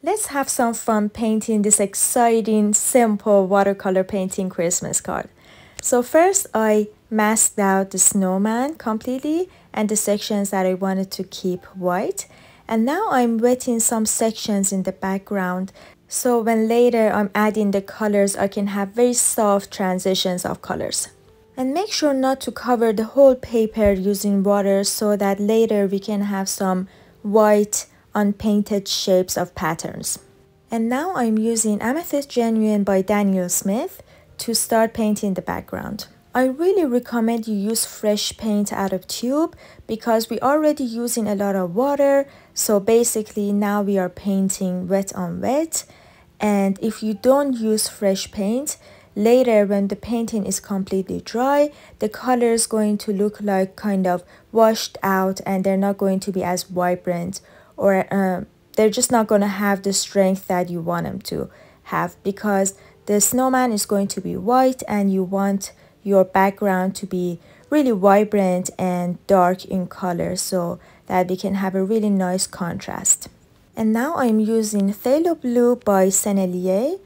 Let's have some fun painting this exciting, simple watercolor painting Christmas card. So first I masked out the snowman completely and the sections that I wanted to keep white. And now I'm wetting some sections in the background. So when later I'm adding the colors, I can have very soft transitions of colors. And make sure not to cover the whole paper using water so that later we can have some white unpainted shapes of patterns. And now I'm using Amethyst Genuine by Daniel Smith to start painting the background. I really recommend you use fresh paint out of tube because we're already using a lot of water. So basically now we are painting wet on wet. And if you don't use fresh paint, later when the painting is completely dry, the color is going to look like kind of washed out and they're not going to be as vibrant, or they're just not going to have the strength that you want them to have, because the snowman is going to be white and you want your background to be really vibrant and dark in color so that we can have a really nice contrast. And now I'm using Phthalo Blue by Sennelier,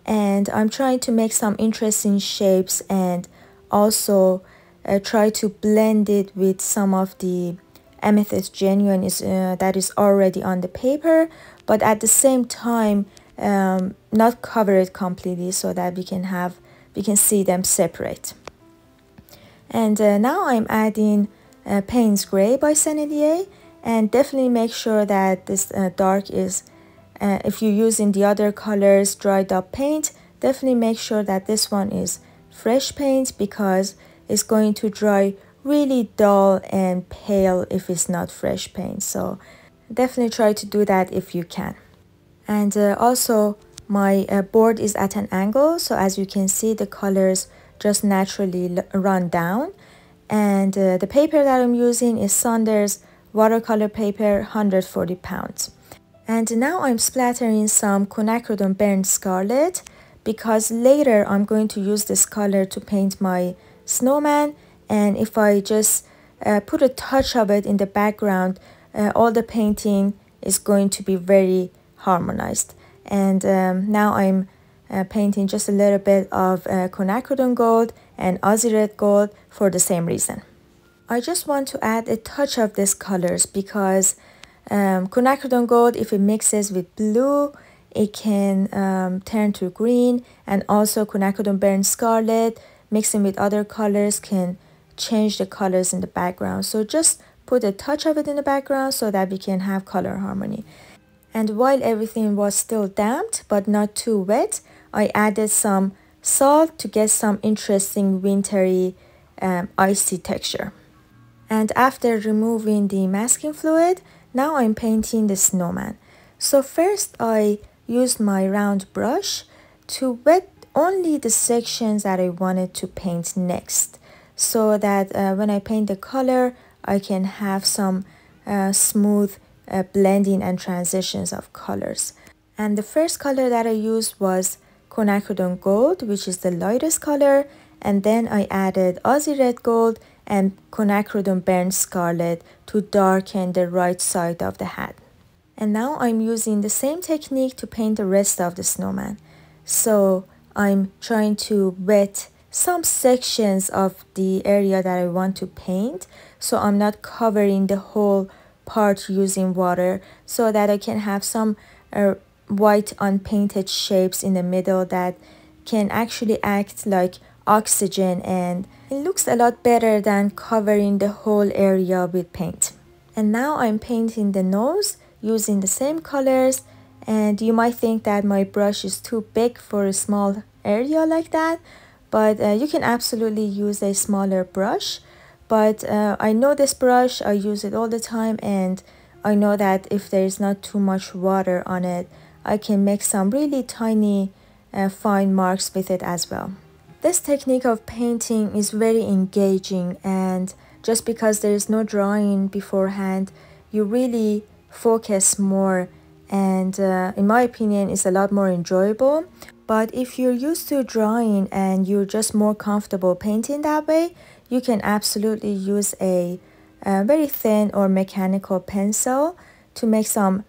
and I'm trying to make some interesting shapes and also try to blend it with some of the Amethyst Genuine that is already on the paper, but at the same time not cover it completely so that we can see them separate. And now I'm adding Payne's Gray by Sennelier, and definitely make sure that this dark is, if you're using the other colors dried up paint, definitely make sure that this one is fresh paint because it's going to dry really dull and pale if it's not fresh paint. So definitely try to do that if you can. And also my board is at an angle, so as you can see the colors just naturally run down. And the paper that I'm using is Saunders watercolor paper, 140 pounds. And now I'm splattering some quinacridone burnt scarlet because later I'm going to use this color to paint my snowman. And if I just put a touch of it in the background, all the painting is going to be very harmonized. And now I'm painting just a little bit of quinacridone gold and Aussie red gold for the same reason. I just want to add a touch of these colors because quinacridone gold, if it mixes with blue, it can turn to green, and also quinacridone burnt scarlet mixing with other colors can change the colors in the background. So just put a touch of it in the background so that we can have color harmony. And while everything was still damp but not too wet, I added some salt to get some interesting wintry icy texture. And after removing the masking fluid, now I'm painting the snowman. So first I used my round brush to wet only the sections that I wanted to paint next, so that when I paint the color, I can have some smooth blending and transitions of colors. And the first color that I used was quinacridone gold, which is the lightest color, and then I added Aussie red gold and quinacridone burnt scarlet to darken the right side of the hat. And now I'm using the same technique to paint the rest of the snowman. So I'm trying to wet some sections of the area that I want to paint, so I'm not covering the whole part using water, so that I can have some white unpainted shapes in the middle that can actually act like oxygen, and it looks a lot better than covering the whole area with paint. And now I'm painting the nose using the same colors, and you might think that my brush is too big for a small area like that, but you can absolutely use a smaller brush. But I know this brush, I use it all the time, and I know that if there is not too much water on it, I can make some really tiny fine marks with it as well. This technique of painting is very engaging, and just because there is no drawing beforehand, you really focus more, and in my opinion it's a lot more enjoyable. But if you're used to drawing and you're just more comfortable painting that way, you can absolutely use a very thin or mechanical pencil to make some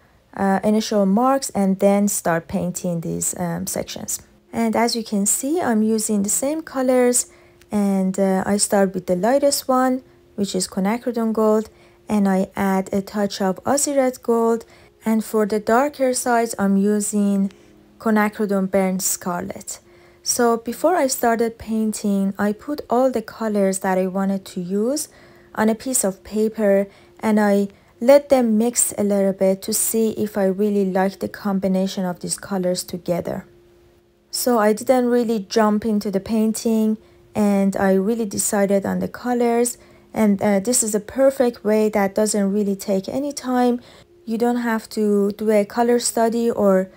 initial marks and then start painting these sections. And as you can see, I'm using the same colors, and I start with the lightest one, which is quinacridone gold, and I add a touch of Aussie red gold, and for the darker sides I'm using quinacridone burnt scarlet. So before I started painting, I put all the colors that I wanted to use on a piece of paper, and I let them mix a little bit to see if I really like the combination of these colors together. So I didn't really jump into the painting, and I really decided on the colors, and this is a perfect way that doesn't really take any time. You don't have to do a color study or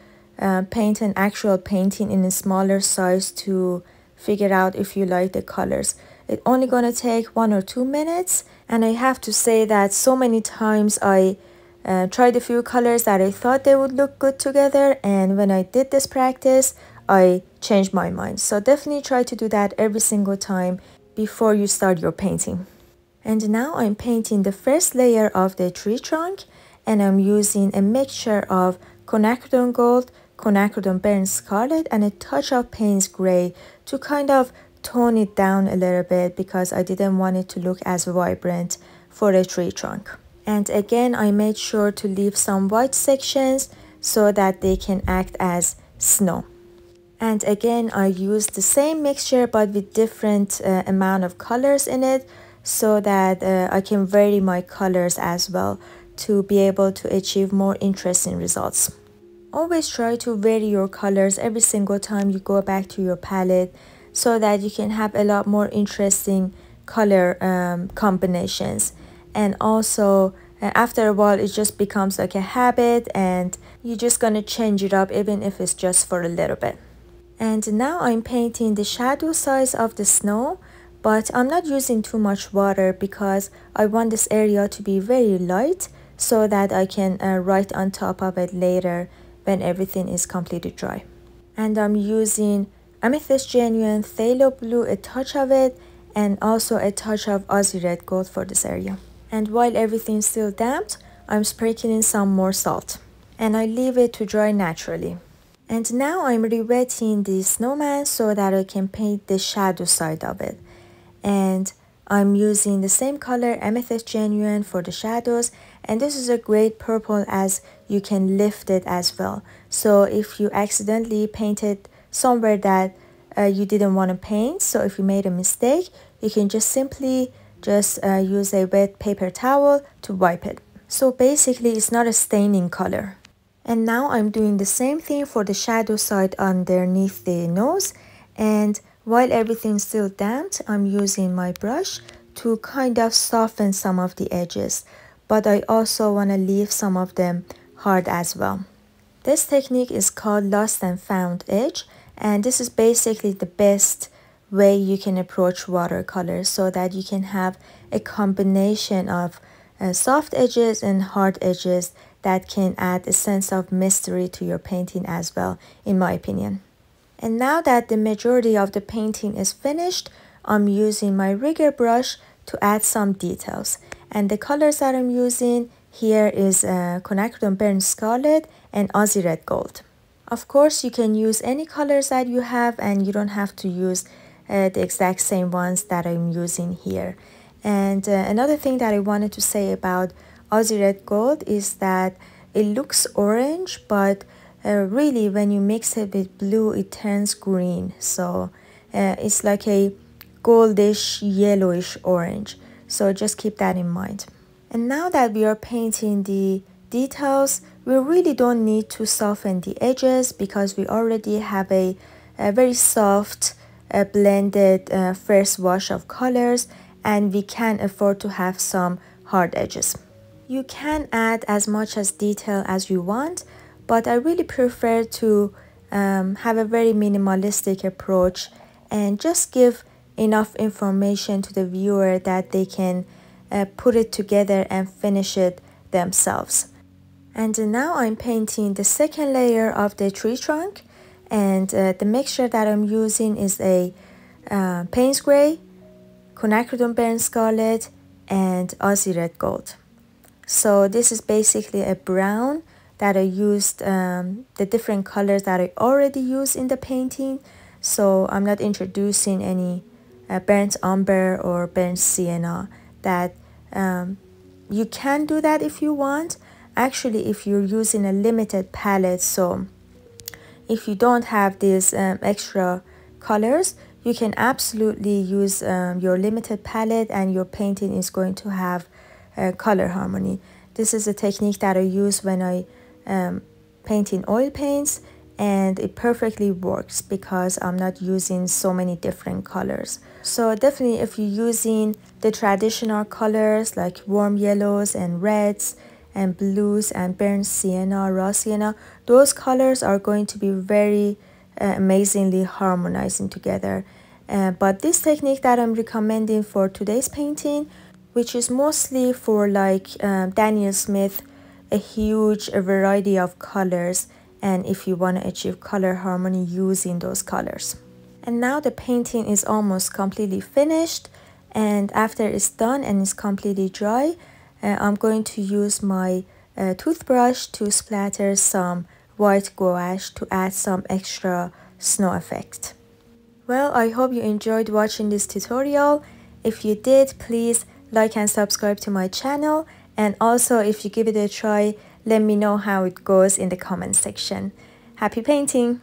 paint an actual painting in a smaller size to figure out if you like the colors. It's only gonna take 1 or 2 minutes, and I have to say that so many times I tried a few colors that I thought they would look good together, and when I did this practice, I changed my mind. So definitely try to do that every single time before you start your painting. And now I'm painting the first layer of the tree trunk, and I'm using a mixture of quinacridone gold, quinacridone burnt scarlet, and a touch of Payne's gray to kind of tone it down a little bit because I didn't want it to look as vibrant for a tree trunk. And again, I made sure to leave some white sections so that they can act as snow. And again, I used the same mixture but with different amount of colors in it so that I can vary my colors as well to be able to achieve more interesting results. Always try to vary your colors every single time you go back to your palette so that you can have a lot more interesting color combinations. And also after a while, it just becomes like a habit, and you're just gonna change it up even if it's just for a little bit. And now I'm painting the shadow sides of the snow, but I'm not using too much water because I want this area to be very light so that I can write on top of it later when everything is completely dry. And I'm using Amethyst Genuine Phthalo Blue, a touch of it, and also a touch of Aussie Red Gold for this area. And while everything's still damp, I'm sprinkling in some more salt, and I leave it to dry naturally. And now I'm re-wetting the snowman so that I can paint the shadow side of it. And I'm using the same color, Amethyst Genuine, for the shadows, and this is a great purple as you can lift it as well. So if you accidentally painted somewhere that you didn't want to paint, so if you made a mistake, you can just simply use a wet paper towel to wipe it. So basically it's not a staining color. And now I'm doing the same thing for the shadow side underneath the nose, and while everything's still damp, I'm using my brush to kind of soften some of the edges, but I also want to leave some of them hard as well. This technique is called Lost and Found Edge, and this is basically the best way you can approach watercolors so that you can have a combination of soft edges and hard edges that can add a sense of mystery to your painting as well, in my opinion. And now that the majority of the painting is finished, I'm using my rigger brush to add some details. And the colors that I'm using here is quinacridone burnt scarlet and Aussie red gold. Of course, you can use any colors that you have, and you don't have to use the exact same ones that I'm using here. And another thing that I wanted to say about Aussie red gold is that it looks orange, but really when you mix it with blue, it turns green. So it's like a goldish, yellowish orange. So just keep that in mind. And now that we are painting the details, we really don't need to soften the edges because we already have a very soft blended first wash of colors, and we can afford to have some hard edges. You can add as much as detail as you want, but I really prefer to have a very minimalistic approach and just give enough information to the viewer that they can put it together and finish it themselves. And now I'm painting the second layer of the tree trunk, and the mixture that I'm using is a Payne's gray, quinacridone burnt scarlet, and Aussie red gold. So this is basically a brown that I used the different colors that I already used in the painting. So I'm not introducing any burnt umber or burnt sienna. That you can do that if you want. Actually, if you're using a limited palette, so if you don't have these extra colors, you can absolutely use your limited palette and your painting is going to have color harmony. This is a technique that I use when I paint in oil paints, and it perfectly works because I'm not using so many different colors. So definitely if you're using the traditional colors like warm yellows and reds and blues and burnt sienna, raw sienna, those colors are going to be very amazingly harmonizing together. But this technique that I'm recommending for today's painting, which is mostly for like Daniel Smith, a huge variety of colors, and if you want to achieve color harmony using those colors. And now the painting is almost completely finished, and after it's done and it's completely dry, I'm going to use my toothbrush to splatter some white gouache to add some extra snow effect. Well, I hope you enjoyed watching this tutorial. If you did, please like and subscribe to my channel, and also if you give it a try, let me know how it goes in the comment section. Happy painting!